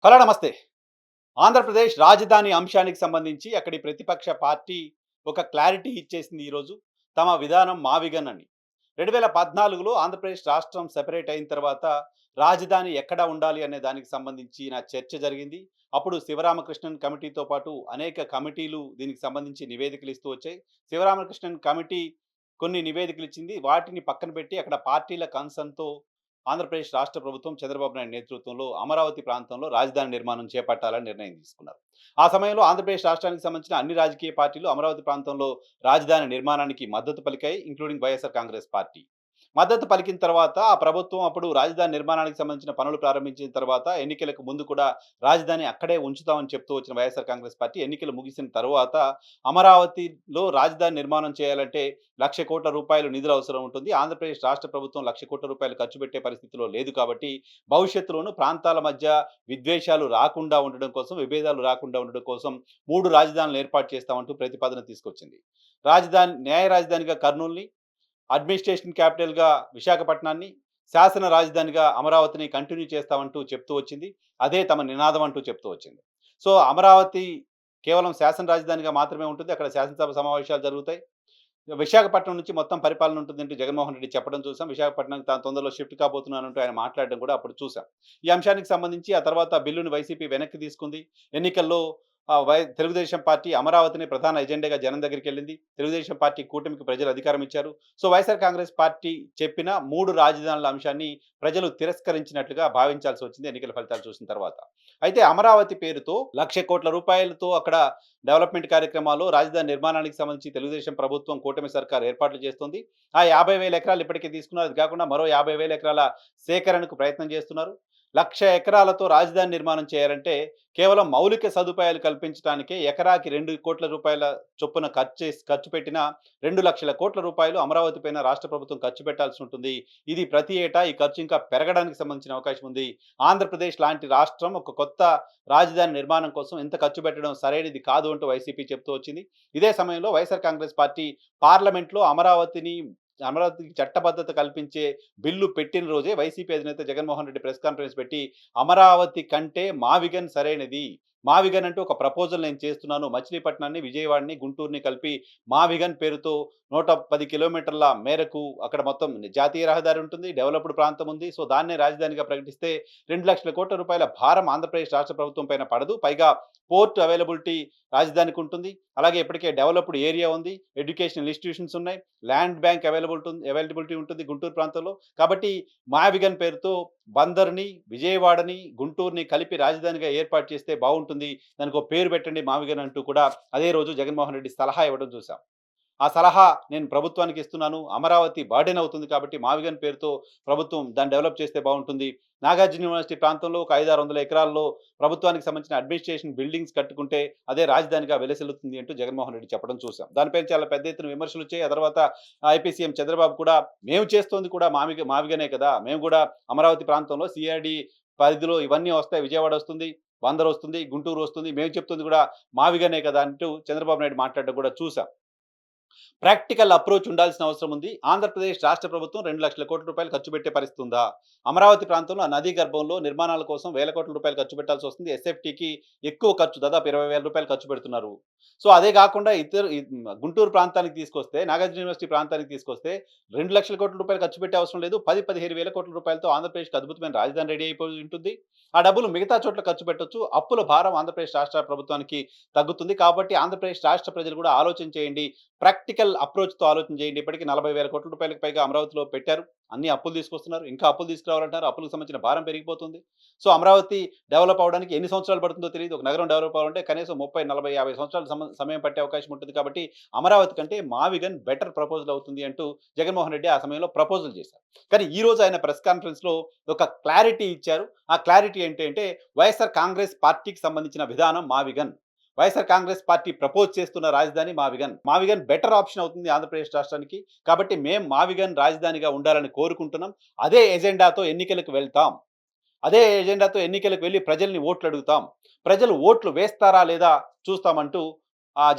Hello నమస్తే. ఆంధ్రప్రదేశ్ రాజధాని అంశానికి సంబంధించి అక్కడి ప్రతిపక్ష పార్టీ ఒక క్లారిటీ ఇచ్చేసింది ఈరోజు. తమ విధానం మావిగన్ అని. 2014లో ఆంధ్రప్రదేశ్ రాష్ట్రం సెపరేట్ అయిన తర్వాత రాజధాని ఎక్కడ ఉండాలి అనే దానికి సంబంధించిన చర్చ జరిగింది. అప్పుడు శివరామకృష్ణన్ కమిటీతో పాటు అనేక కమిటీలు దీనికి సంబంధించి నివేదికలు ఇస్తూ వచ్చాయి. శివరామకృష్ణన్ కమిటీ కొన్ని నివేదికలు ఇచ్చింది. వాటిని పక్కన పెట్టి అక్కడ పార్టీల కన్సర్న్‌తో ఆంధ్రప్రదేశ్ రాష్ట్ర ప్రభుత్వం చంద్రబాబు నాయుడు నేతృత్వంలో అమరావతి ప్రాంతంలో రాజధాని నిర్మాణం చేపట్టాలని నిర్ణయం తీసుకున్నారు. ఆ సమయంలో ఆంధ్రప్రదేశ్ రాష్ట్రానికి సంబంధించిన అన్ని రాజకీయ పార్టీలు అమరావతి ప్రాంతంలో రాజధాని నిర్మాణానికి మద్దతు పలికాయి. ఇంక్లూడింగ్ వైఎస్ఆర్ కాంగ్రెస్ పార్టీ. మద్దతు పలికిన తర్వాత ఆ ప్రభుత్వం అప్పుడు రాజధాని నిర్మాణానికి సంబంధించిన పనులు ప్రారంభించిన తర్వాత ఎన్నికలకు ముందు కూడా రాజధాని అక్కడే ఉంచుతామని చెప్తూ వచ్చిన వైఎస్ఆర్ కాంగ్రెస్ పార్టీ ఎన్నికలు ముగిసిన తర్వాత అమరావతిలో రాజధాని నిర్మాణం చేయాలంటే ₹1,00,00,000 నిధులు అవసరం ఉంటుంది. ఆంధ్రప్రదేశ్ రాష్ట్ర ప్రభుత్వం ₹1,00,00,000 ఖర్చు పెట్టే పరిస్థితిలో లేదు కాబట్టి భవిష్యత్తులోను ప్రాంతాల మధ్య విద్వేషాలు రాకుండా ఉండడం కోసం, విభేదాలు రాకుండా ఉండడం కోసం 3 రాజధానులు ఏర్పాటు చేస్తామంటూ ప్రతిపాదన తీసుకొచ్చింది. న్యాయ రాజధానిగా కర్నూలుని, అడ్మినిస్ట్రేషన్ క్యాపిటల్‌గా విశాఖపట్నాన్ని, శాసన రాజధానిగా అమరావతిని కంటిన్యూ చేస్తామంటూ చెప్తూ వచ్చింది. అదే తమ నినాదం అంటూ చెప్తూ వచ్చింది. సో, అమరావతి కేవలం శాసన రాజధానిగా మాత్రమే ఉంటుంది. అక్కడ శాసనసభ సమావేశాలు జరుగుతాయి. విశాఖపట్నం నుంచి మొత్తం పరిపాలన ఉంటుందంటూ జగన్మోహన్ రెడ్డి చెప్పడం చూసాం. విశాఖపట్నానికి తాను తొందరలో షిఫ్ట్ కాబోతున్నానంటూ ఆయన మాట్లాడడం కూడా అప్పుడు చూసాం. ఈ అంశానికి సంబంధించి ఆ తర్వాత బిల్లుని వైసీపీ వెనక్కి తీసుకుంది. ఎన్నికల్లో తెలుగుదేశం పార్టీ అమరావతిని ప్రధాన ఎజెండాగా జనం దగ్గరికెళ్ళింది. తెలుగుదేశం పార్టీ కూటమికి ప్రజలు అధికారం ఇచ్చారు. సో, వైఎస్ఆర్ కాంగ్రెస్ పార్టీ చెప్పిన 3 రాజధానుల అంశాన్ని ప్రజలు తిరస్కరించినట్లుగా భావించాల్సి వచ్చింది ఎన్నికల ఫలితాలు చూసిన తర్వాత. అయితే అమరావతి పేరుతో ₹1,00,00,000 అక్కడ డెవలప్‌మెంట్ కార్యక్రమాలు, రాజధాని నిర్మాణానికి సంబంధించి తెలుగుదేశం ప్రభుత్వం, కూటమి సర్కార్ ఏర్పాట్లు చేస్తుంది. ఆ 50,000 ఎకరాలు ఇప్పటికే తీసుకున్నారు. అది కాకుండా మరో 50,000 ఎకరాల సేకరణకు ప్రయత్నం చేస్తున్నారు. 1,00,000 ఎకరాలతో రాజధాని నిర్మాణం చేయాలంటే కేవలం మౌలిక సదుపాయాలు కల్పించడానికే ఎకరాకి ₹2,00,00,000 చొప్పున ఖర్చు పెట్టిన ₹2,00,00,000 అమరావతి పైన రాష్ట్ర ప్రభుత్వం ఖర్చు పెట్టాల్సి ఉంటుంది. ఇది ప్రతి ఏటా ఈ ఖర్చు ఇంకా పెరగడానికి సంబంధించిన అవకాశం ఉంది. ఆంధ్రప్రదేశ్ లాంటి రాష్ట్రం ఒక కొత్త రాజధాని నిర్మాణం కోసం ఇంత ఖర్చు పెట్టడం సరైనది కాదు అంటూ వైసీపీ చెప్తూ వచ్చింది. ఇదే సమయంలో వైఎస్ఆర్ కాంగ్రెస్ పార్టీ పార్లమెంట్‌లో అమరావతికి చట్టబద్ధత కల్పించే బిల్లు పెట్టిన రోజే వైసీపీ అధినేత జగన్మోహన్ రెడ్డి ప్రెస్ కాన్ఫరెన్స్ పెట్టి అమరావతి కంటే మావిగన్ సరైనది. మావిగన్ అంటూ ఒక ప్రపోజల్ నేను చేస్తున్నాను. మచిలీపట్నాన్ని, విజయవాడని, గుంటూరుని కలిపి మావిగన్ పేరుతో 110 కిలోమీటర్ల మేరకు అక్కడ మొత్తం జాతీయ రహదారి ఉంటుంది. డెవలప్డ్ ప్రాంతం ఉంది. సో, దాన్నే రాజధానిగా ప్రకటిస్తే ₹2,00,000 భారం ఆంధ్రప్రదేశ్ రాష్ట్ర ప్రభుత్వం పైన పడదు. పైగా పోర్ట్ అవైలబిలిటీ రాజధానికి ఉంటుంది. అలాగే ఇప్పటికే డెవలప్డ్ ఏరియా ఉంది. ఎడ్యుకేషనల్ ఇన్‌స్టిట్యూషన్స్ ఉన్నాయి. ల్యాండ్ బ్యాంక్ అవైలబిలిటీ ఉంటుంది గుంటూరు ప్రాంతంలో. కాబట్టి మావిగన్ పేరుతో బందర్‌ని, విజయవాడని, గుంటూరుని కలిపి రాజధానిగా ఏర్పాటు చేస్తే బావుంటుంది. దానికో పేరు పెట్టండి మావిగన్ అంటూ కూడా అదే రోజు జగన్మోహన్ రెడ్డి సలహా ఇవ్వడం చూసాం. ఆ సలహా నేను ప్రభుత్వానికి ఇస్తున్నాను. అమరావతి బర్డెన్ అవుతుంది కాబట్టి మావిగన్ పేరుతో ప్రభుత్వం దాన్ని డెవలప్ చేస్తే బావుంటుంది. నాగార్జున యూనివర్సిటీ ప్రాంతంలో ఒక 500, 600 ఎకరాల్లో ప్రభుత్వానికి సంబంధించిన అడ్మినిస్ట్రేషన్ బిల్డింగ్స్ కట్టుకుంటే అదే రాజధానిగా వెలసిల్లుతుంది అంటూ జగన్మోహన్ రెడ్డి చెప్పడం చూసాం. దానిపైన చాలా పెద్ద ఎత్తున విమర్శలొచ్చాయి. ఆ తర్వాత ఐపీ సీఎం చంద్రబాబు కూడా మేము చేస్తోంది కూడా మావిగనే కదా! మేము కూడా అమరావతి ప్రాంతంలో సీఆర్‌డీ పరిధిలో ఇవన్నీ వస్తాయి. విజయవాడ వస్తుంది, బందర్ వస్తుంది, గుంటూరు వస్తుంది. మేము చెప్తుంది కూడా మావిగనే కదా! అంటూ చంద్రబాబు నాయుడు మాట్లాడడం కూడా చూసాం. ప్రాక్టికల్ అప్రోచ్ ఉండాల్సిన అవసరం ఉంది. ఆంధ్రప్రదేశ్ రాష్ట్ర ప్రభుత్వం ₹2,00,000 ఖర్చు పెట్టే పరిస్థితి ఉందా? అమరావతి ప్రాంతంలో ఆ నదీ గర్భంలో నిర్మాణాల కోసం ₹1,000,00,000 ఖర్చు పెట్టాల్సి వస్తుంది. ఎస్ఎఫ్టీకి ఎక్కువ ఖర్చు దాదాపు ₹20,000 ఖర్చు పెడుతున్నారు. సో, అదే కాకుండా గుంటూరు ప్రాంతానికి తీసుకొస్తే, నాగార్జున యూనివర్సిటీ ప్రాంతానికి తీసుకొస్తే ₹2,00,000 ఖర్చు పెట్టే అవసరం లేదు. 15,000 కోట్ల రూపాయలతో ఆంధ్రప్రదేశ్‌కి అద్భుతమైన రాజధాని రెడీ అయిపోయి ఉంటుంది. ఆ డబ్బులు మిగతా చోట్ల ఖర్చు పెట్టొచ్చు. అప్పుల భారం ఆంధ్రప్రదేశ్ రాష్ట్ర ప్రభుత్వానికి తగ్గుతుంది. కాబట్టి ఆంధ్రప్రదేశ్ రాష్ట్ర ప్రజలు కూడా ఆలోచన చేయండి. ప్రాక్టికల్ అప్రోచ్‌తో ఆలోచన చేయండి. ఇప్పటికి ₹40,000 కోట్ల పైగా అమరావతిలో పెట్టారు. అన్ని అప్పులు తీసుకొస్తున్నారు. ఇంకా అప్పులు తీసుకురావాలంటున్నారు. అప్పులకు సంబంధించిన భారం పెరిగిపోతుంది. సో, అమరావతి డెవలప్ అవ్వడానికి ఎన్ని సంవత్సరాలు పడుతుందో తెలీదు. ఒక నగరం డెవలప్ అవ్వాలంటే కనీసం 30, 40, 50 సంవత్సరాలు సమయం పట్టే అవకాశం ఉంటుంది. కాబట్టి అమరావతి కంటే మావిగన్ బెటర్ ప్రపోజల్ అవుతుంది అంటూ జగన్మోహన్ రెడ్డి ఆ సమయంలో ప్రపోజల్ చేశారు. కానీ ఈరోజు ఆయన ప్రెస్ కాన్ఫరెన్స్‌లో ఒక క్లారిటీ ఇచ్చారు. ఆ క్లారిటీ ఏంటి అంటే వైఎస్ఆర్ కాంగ్రెస్ పార్టీకి సంబంధించిన విధానం మావిగన్. వైఎస్ఆర్ కాంగ్రెస్ పార్టీ ప్రపోజ్ చేస్తున్న రాజధాని మావిగన్. మావిగన్ బెటర్ ఆప్షన్ అవుతుంది ఆంధ్రప్రదేశ్ రాష్ట్రానికి. కాబట్టి మేము మావిగన్ రాజధానిగా ఉండాలని కోరుకుంటున్నాం. అదే ఎజెండాతో ఎన్నికలకు వెళ్తాం. అదే ఎజెండాతో ఎన్నికలకు వెళ్లి ప్రజల్ని ఓట్లు అడుగుతాం. ప్రజలు ఓట్లు వేస్తారా లేదా చూస్తామంటూ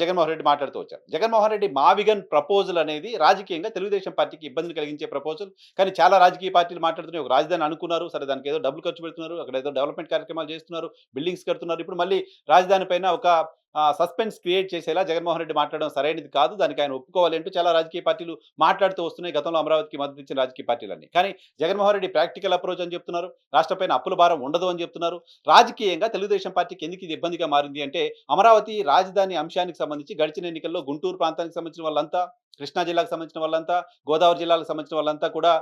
జగన్మోహన్ రెడ్డి మాట్లాడుతూ వచ్చారు. జగన్మోహన్ రెడ్డి మా విగన్ ప్రపోజల్ అనేది రాజకీయంగా తెలుగుదేశం పార్టీకి ఇబ్బందిని కలిగించే ప్రపోజల్. కానీ చాలా రాజకీయ పార్టీలు మాట్లాడుతున్నాయి. ఒక రాజధాని అనుకున్నారు. సరే దానికి ఏదో డబ్బులు ఖర్చు పెడుతున్నారు. అక్కడ ఏదో డెవలప్‌మెంట్ కార్యక్రమాలు చేస్తున్నారు. బిల్డింగ్స్ కడుతున్నారు. ఇప్పుడు మళ్ళీ రాజధాని పైన ఒక సస్పెన్స్ క్రియేట్ చేసేలా జగన్మోహన్ రెడ్డి మాట్లాడడం సరైనది కాదు. దానికి ఆయన ఒప్పుకోవాలి అంటూ చాలా రాజకీయ పార్టీలు మాట్లాడుతూ వస్తున్నాయి. గతంలో అమరావతికి మద్దతు ఇచ్చిన రాజకీయ పార్టీలన్నీ. కానీ జగన్మోహన్ రెడ్డి ప్రాక్టికల్ అప్రోచ్ అని చెప్తున్నారు. రాష్ట్రం పైన అప్పుల భారం ఉండదు అని చెప్తున్నారు. రాజకీయంగా తెలుగుదేశం పార్టీకి ఎందుకు ఇది ఇబ్బందిగా మారింది అంటే అమరావతి రాజధాని అంశానికి సంబంధించి గడిచిన ఎన్నికల్లో గుంటూరు ప్రాంతానికి సంబంధించిన వాళ్ళంతా, కృష్ణా జిల్లాకు సంబంధించిన వాళ్ళంతా, గోదావరి జిల్లాలకు సంబంధించిన వాళ్ళంతా కూడా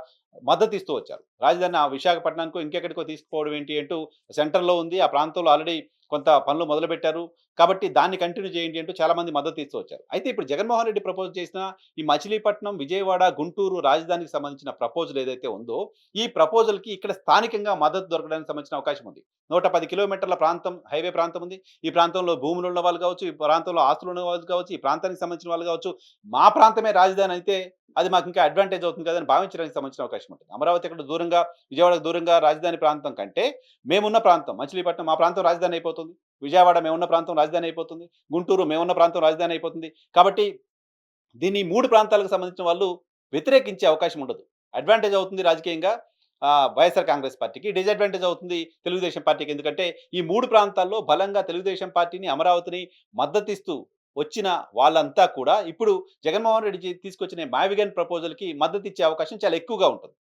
మద్దతిస్తూ వచ్చారు. రాజధాని ఇంకెక్కడికో తీసుకుపోవడం ఏంటి అంటూ సెంట్రల్‌లో ఉంది. ఆ ప్రాంతంలో ఆల్రెడీ కొంత పనులు మొదలుపెట్టారు. కాబట్టి దాన్ని కంటిన్యూ చేయండి అంటూ చాలామంది మద్దతు ఇస్తూ వచ్చారు. అయితే ఇప్పుడు జగన్మోహన్ రెడ్డి ప్రపోజ్ చేసిన ఈ మచిలీపట్నం, విజయవాడ, గుంటూరు రాజధానికి సంబంధించిన ప్రపోజల్ ఏదైతే ఉందో, ఈ ప్రపోజల్‌కి ఇక్కడ స్థానికంగా మద్దతు దొరకడానికి సంబంధించిన అవకాశం ఉంది. 110 కిలోమీటర్ల ప్రాంతం, హైవే ప్రాంతం ఉంది. ఈ ప్రాంతంలో భూములు ఉన్న వాళ్ళు కావచ్చు, ఈ ప్రాంతంలో ఆస్తులు ఉన్న వాళ్ళు కావచ్చు, ఈ ప్రాంతానికి సంబంధించిన వాళ్ళు కావచ్చు, మా ప్రాంతమే రాజధాని అయితే అది మాకు ఇంకా అడ్వాంటేజ్ అవుతుంది కదా అని భావించడానికి సంబంధించిన అవకాశం ఉంటుంది. అమరావతి అక్కడ దూరంగా, విజయవాడకు దూరంగా రాజధాని ప్రాంతం కంటే మేమున్న ప్రాంతం మచిలీపట్నం మా ప్రాంతం రాజధాని అయిపోతుంది. విజయవాడ మేమున్న ప్రాంతం రాజధాని అయిపోతుంది. గుంటూరు మేమున్న ప్రాంతం రాజధాని అయిపోతుంది. కాబట్టి దీన్ని 3 ప్రాంతాలకు సంబంధించిన వాళ్ళు వ్యతిరేకించే అవకాశం ఉండదు. అడ్వాంటేజ్ అవుతుంది రాజకీయంగా వైఎస్ఆర్ కాంగ్రెస్ పార్టీకి. డిసడ్వాంటేజ్ అవుతుంది తెలుగుదేశం పార్టీకి. ఎందుకంటే ఈ 3 ప్రాంతాల్లో బలంగా తెలుగుదేశం పార్టీని, అమరావతిని మద్దతిస్తూ వచ్చిన వాళ్ళంతా కూడా ఇప్పుడు జగన్మోహన్ రెడ్డి తీసుకొచ్చిన మావిగన్ ప్రపోజల్‌కి మద్దతిచ్చే అవకాశం చాలా ఎక్కువగా ఉంటుంది.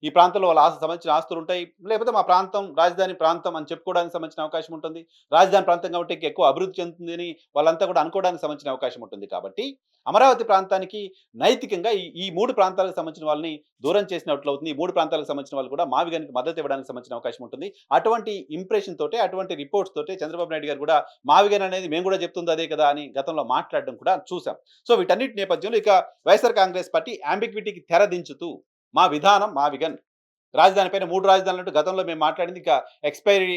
ఈ ప్రాంతంలో వాళ్ళ సంబంధించిన ఆస్తులుంటాయి. లేకపోతే మా ప్రాంతం రాజధాని ప్రాంతం అని చెప్పుకోవడానికి సంబంధించిన అవకాశం ఉంటుంది. రాజధాని ప్రాంతం కాబట్టి ఇంకా ఎక్కువ అభివృద్ధి చెందుతుందని వాళ్ళంతా కూడా అనుకోవడానికి సంబంధించిన అవకాశం ఉంటుంది కాబట్టి, అమరావతి ప్రాంతానికి నైతికంగా ఈ 3 ప్రాంతాలకు సంబంధించిన వాళ్ళని దూరం చేసినట్లవుతుంది. ఈ 3 ప్రాంతాలకు సంబంధించిన వాళ్ళు కూడా మావిగానికి మద్దతు ఇవ్వడానికి సంబంధించిన అవకాశం ఉంటుంది. అటువంటి ఇంప్రెషన్ తోటే, అటువంటి రిపోర్ట్స్ తోటే చంద్రబాబు నాయుడు గారు కూడా మావిగన్ అనేది మేము కూడా చెప్తుంది అదే కదా అని గతంలో మాట్లాడడం కూడా చూసాం. సో వీటన్నిటి నేపథ్యంలో ఇక వైఎస్ఆర్ కాంగ్రెస్ పార్టీ యాంబిగ్విటీకి తెరదించుతూ మా విధానం మా విగన్. రాజధాని పైన 3 రాజధానులంటూ గతంలో మేము మాట్లాడింది ఇక ఎక్స్‌పైరీ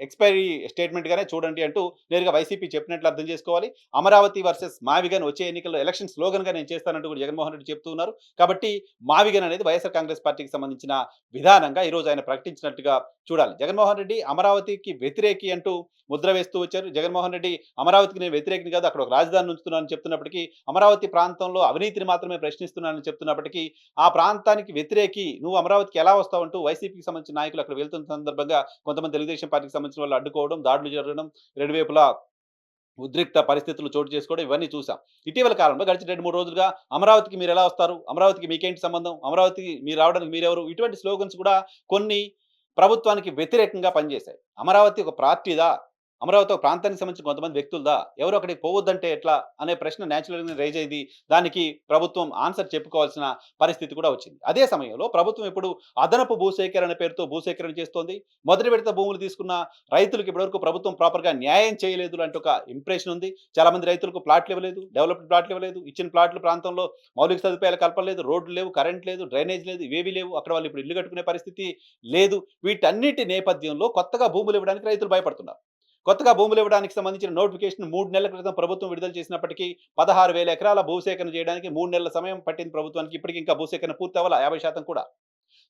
ఎక్స్‌పైరీ స్టేట్‌మెంట్‌గానే చూడండి అంటూ నేరుగా వైసీపీ చెప్పినట్లు అర్థం చేసుకోవాలి. అమరావతి వర్సెస్ మావిగన్ వచ్చే ఎన్నికల్లో ఎలక్షన్ స్లోగన్‌గా నేను చేస్తానంటూ కూడా జగన్మోహన్ రెడ్డి చెప్తూ ఉన్నారు. కాబట్టి మావిగన్ అనేది వైఎస్ఆర్ కాంగ్రెస్ పార్టీకి సంబంధించిన విధానంగా ఈరోజు ఆయన ప్రకటించినట్టుగా చూడాలి. జగన్మోహన్ రెడ్డి అమరావతికి వ్యతిరేకి అంటూ ముద్ర వేస్తూ వచ్చారు. జగన్మోహన్ రెడ్డి అమరావతికి నేను వ్యతిరేకిని కాదు, అక్కడ ఒక రాజధానిని ఉంచుతున్నానని చెప్తున్నప్పటికీ, అమరావతి ప్రాంతంలో అవినీతిని మాత్రమే ప్రశ్నిస్తున్నానని చెప్తున్నప్పటికీ, ఆ ప్రాంతానికి వ్యతిరేకి నువ్వు అమరావతికి ఎలా వస్తావంటూ వైసీపీకి సంబంధించిన నాయకులు అక్కడ వెళ్తున్న సందర్భంగా కొంతమంది తెలుగుదేశం పార్టీకి సంబంధించిన వాళ్ళు అడ్డుకోవడం, దాడులు జరగడం, రెండు వైపులా ఉద్రిక్త పరిస్థితులు చోటు చేసుకోవడం ఇవన్నీ చూసాం. ఇటీవల కాలంలో గడిచిన 2, 3 రోజులుగా అమరావతికి మీరెలా వస్తారు? అమరావతికి మీకేంటి సంబంధం? అమరావతికి మీరు రావడానికి మీరెవరు? ఇటువంటి స్లోగన్స్ కూడా కొన్ని ప్రభుత్వానికి వ్యతిరేకంగా పనిచేశాయి. అమరావతి ఒక పార్టీదా? అమరావతి ఒక ప్రాంతానికి సంబంధించిన కొంతమంది వ్యక్తులదా? ఎవరు అక్కడికి పోవద్దంటే ఎట్లా? అనే ప్రశ్న నేచురల్‌గానే రైజ్ అయ్యింది. దానికి ప్రభుత్వం ఆన్సర్ చెప్పుకోవాల్సిన పరిస్థితి కూడా వచ్చింది. అదే సమయంలో ప్రభుత్వం ఇప్పుడు అదనపు భూసేకరణ పేరుతో భూసేకరణ చేస్తోంది. మొదటి విడత భూములు తీసుకున్న రైతులకు ఇప్పటివరకు ప్రభుత్వం ప్రాపర్‌గా న్యాయం చేయలేదు లాంటి ఒక ఇంప్రెషన్ ఉంది. చాలామంది రైతులకు ప్లాట్లు ఇవ్వలేదు. డెవలప్డ్ ప్లాట్లు ఇవ్వలేదు. ఇచ్చిన ప్లాట్ల ప్రాంతంలో మౌలిక సదుపాయాలు కల్పలేదు. రోడ్లు లేవు, కరెంట్ లేదు, డ్రైనేజ్ లేదు, ఇవేవీ లేవు. అక్కడ వాళ్ళు ఇప్పుడు ఇల్లు కట్టుకునే పరిస్థితి లేదు. వీటన్నిటి నేపథ్యంలో కొత్తగా భూములు ఇవ్వడానికి రైతులు భయపడుతున్నారు. కొత్తగా భూములు ఇవ్వడానికి సంబంధించిన నోటిఫికేషన్ 3 నెలల క్రితం ప్రభుత్వం విడుదల చేసినప్పటికీ 16,000 ఎకరాల భూసేకరణ చేయడానికి 3 నెలల సమయం పట్టింది ప్రభుత్వానికి. ఇప్పటికి ఇంకా భూసేకరణ పూర్తి అవ్వల 50% కూడా.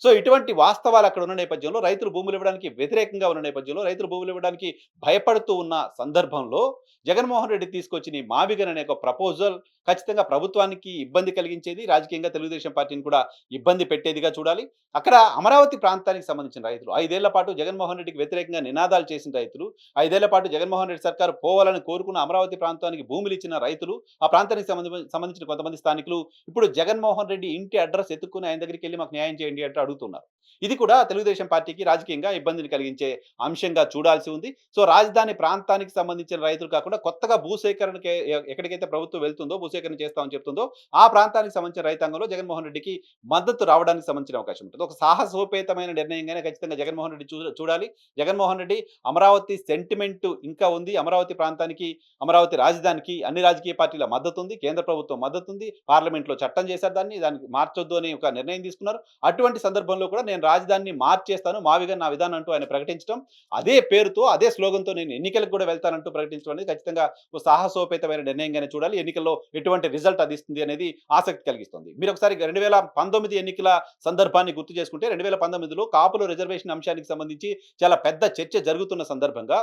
సో ఇటువంటి వాస్తవాలు అక్కడ ఉన్న నేపథ్యంలో రైతులు భూములు ఇవ్వడానికి వ్యతిరేకంగా ఉన్న నేపథ్యంలో రైతులు భూములు ఇవ్వడానికి భయపడుతూ ఉన్న సందర్భంలో జగన్మోహన్ రెడ్డి తీసుకొచ్చిన ఈ మావిగన్ అనే ఒక ప్రపోజల్ ఖచ్చితంగా ప్రభుత్వానికి ఇబ్బంది కలిగించేది, రాజకీయంగా తెలుగుదేశం పార్టీని కూడా ఇబ్బంది పెట్టేదిగా చూడాలి. అక్కడ అమరావతి ప్రాంతానికి సంబంధించిన రైతులు 5 ఏళ్ల పాటు జగన్మోహన్ రెడ్డికి వ్యతిరేకంగా నినాదాలు చేసిన రైతులు, 5 ఏళ్ల పాటు జగన్మోహన్ రెడ్డి సర్కారు పోవాలని కోరుకున్న అమరావతి ప్రాంతానికి భూములు ఇచ్చిన రైతులు, ఆ ప్రాంతానికి సంబంధించిన కొంతమంది స్థానికులు ఇప్పుడు జగన్మోహన్ రెడ్డి ఇంటి అడ్రస్ ఎత్తుక్కుని ఆయన దగ్గరికి వెళ్లి మాకు న్యాయం చేయండి అంటూ అడుగుతున్నారు. ఇది కూడా తెలుగుదేశం పార్టీకి రాజకీయంగా ఇబ్బందిని కలిగించే అంశంగా చూడాల్సి ఉంది. సో రాజధాని ప్రాంతానికి సంబంధించిన రైతులు కాకుండా కొత్తగా భూసేకరణకి ఎక్కడికైతే ప్రభుత్వం వెళ్తుందో, భూసేకరణ చేస్తామని చెప్తుందో, ఆ ప్రాంతానికి సంబంధించిన రైతాంగంలో జగన్మోహన్ రెడ్డికి మద్దతు రావడానికి సంబంధించిన అవకాశం ఉంటుంది. ఒక సాహసోపేతమైన నిర్ణయంగానే ఖచ్చితంగా జగన్మోహన్ రెడ్డి చూడాలి. జగన్మోహన్ రెడ్డి అమరావతి సెంటిమెంట్ ఇంకా ఉంది. అమరావతి ప్రాంతానికి, అమరావతి రాజధానికి అన్ని రాజకీయ పార్టీల మద్దతు ఉంది. కేంద్ర ప్రభుత్వం మద్దతు ఉంది. పార్లమెంట్‌లో చట్టం చేశారు దాన్ని. దానికి మార్చొద్దు అని ఒక నిర్ణయం తీసుకున్నారు. అటువంటి సందర్భంలో కూడా నేను రాజధానిని మార్చేస్తాను. మావిగన్ నా విధానం అంటూ ఆయన ప్రకటించడం, అదే పేరుతో, అదే స్లోగన్‌తో నేను ఎన్నికలకు కూడా వెళ్తానంటూ ప్రకటించడం అనేది ఖచ్చితంగా ఓ సాహసోపేతమైన నిర్ణయంగానే చూడాలి. ఎన్నికల్లో ఎటువంటి రిజల్ట్ అది ఇస్తుంది అనేది ఆసక్తి కలిగిస్తుంది. మీరొకసారి 2019 ఎన్నికల సందర్భాన్ని గుర్తు చేసుకుంటే 2019లో కాపుల రిజర్వేషన్ అంశానికి సంబంధించి చాలా పెద్ద చర్చ జరుగుతున్న సందర్భంగా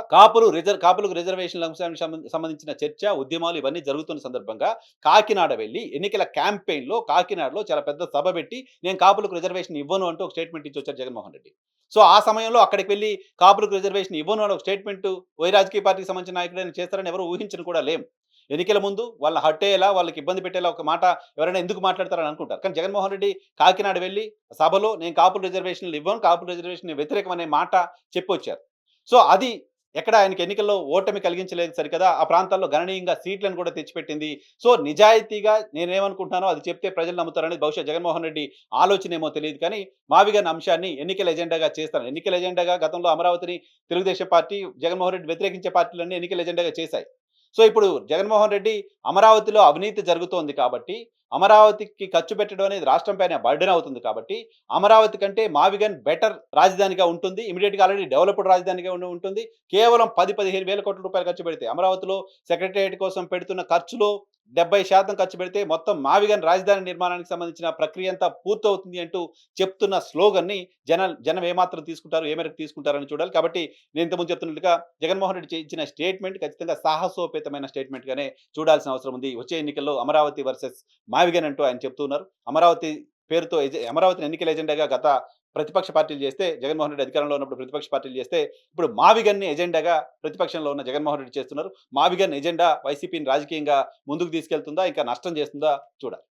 కాపులకు రిజర్వేషన్‌ల అంశానికి సంబంధించిన చర్చ, ఉద్యమాలు ఇవన్నీ జరుగుతున్న సందర్భంగా కాకినాడ వెళ్లి ఎన్నికల క్యాంపెయిన్‌లో కాకినాడలో చాలా పెద్ద సభ పెట్టి నేను కాపులకు రిజర్వేషన్ ఇవ్వను అంటూ ఒక స్టేట్మెంట్ ఇచ్చి వచ్చారు జగన్మోహన్ రెడ్డి. సో, ఆ సమయంలో అక్కడికి వెళ్లి కాపులకు రిజర్వేషన్ ఇవ్వను అని ఒక స్టేట్మెంట్ ఏ రాజకీయ పార్టీకి సంబంధించిన నాయకుడైనా చేస్తారని ఎవరు ఊహించను కూడా లేం. ఎన్నికల ముందు వాళ్ళని హర్టయ్యేలా, వాళ్ళకి ఇబ్బంది పెట్టేలా ఒక మాట ఎవరైనా ఎందుకు మాట్లాడతారని అనుకుంటారు. కానీ జగన్మోహన్ రెడ్డి కాకినాడ వెళ్లి సభలో నేను కాపుల రిజర్వేషన్‌లు ఇవ్వను, కాపుల రిజర్వేషన్ వ్యతిరేకం అనే మాట చెప్పొచ్చారు. సో, అది ఎక్కడ ఆయనకి ఎన్నికల్లో ఓటమి కలిగించలేదు సరికదా, ఆ ప్రాంతాల్లో గణనీయంగా సీట్లను కూడా తెచ్చిపెట్టింది. సో, నిజాయితీగా నేనేమనుకుంటున్నానో అది చెప్తే ప్రజలు నమ్ముతారనేది బహుశా జగన్మోహన్ రెడ్డి ఆలోచనేమో తెలీదు కానీ, మావిగన్ అంశాన్ని ఎన్నికల ఎజెండాగా చేస్తాను. ఎన్నికల ఎజెండాగా గతంలో అమరావతిని తెలుగుదేశం పార్టీ, జగన్మోహన్ రెడ్డి వ్యతిరేకించే పార్టీలన్నీ ఎన్నికల ఎజెండాగా చేశాయి. సో, ఇప్పుడు జగన్మోహన్ రెడ్డి అమరావతిలో అవినీతి జరుగుతోంది కాబట్టి, అమరావతికి ఖర్చు పెట్టడం అనేది రాష్ట్రం పైన బర్డెన్ అవుతుంది కాబట్టి, అమరావతి కంటే మావిగన్ బెటర్ రాజధానిగా ఉంటుంది. ఇమ్మీడియేట్‌గా ఆల్రెడీ డెవలప్డ్ రాజధానిగా ఉంటుంది. కేవలం 10, 15 వేల కోట్ల రూపాయలు ఖర్చు పెడితే అమరావతిలో సెక్రటేరియట్ కోసం పెడుతున్న ఖర్చులో 70% ఖర్చు పెడితే మొత్తం మావిగన్ రాజధాని నిర్మాణానికి సంబంధించిన ప్రక్రియ అంతా పూర్తవుతుంది అంటూ చెప్తున్న స్లోగన్‌ని జనం ఏమాత్రం తీసుకుంటారు, ఏ మేరకు తీసుకుంటారని చూడాలి. కాబట్టి నేను ఇంతకుముందు చెప్తున్నట్టుగా జగన్మోహన్ రెడ్డి ఇచ్చిన స్టేట్మెంట్ ఖచ్చితంగా సాహసోపేతమైన స్టేట్మెంట్‌గానే చూడాల్సిన అవసరం ఉంది. వచ్చే ఎన్నికల్లో అమరావతి వర్సెస్ మావిగన్ అంటూ ఆయన చెప్తూ ఉన్నారు. అమరావతి పేరుతో అమరావతిని ఎన్నికల ఎజెండాగా గత ప్రతిపక్ష పార్టీలు చేస్తే, జగన్మోహన్ రెడ్డి అధికారంలో ఉన్నప్పుడు ప్రతిపక్ష పార్టీలు చేస్తే, ఇప్పుడు మావిగన్‌ని ఎజెండాగా ప్రతిపక్షంలో ఉన్న జగన్మోహన్ రెడ్డి చేస్తున్నారు. మావిగన్ ఎజెండా వైసీపీని రాజకీయంగా ముందుకు తీసుకెళ్తుందా? ఇంకా నష్టం చేస్తుందా? చూడాలి.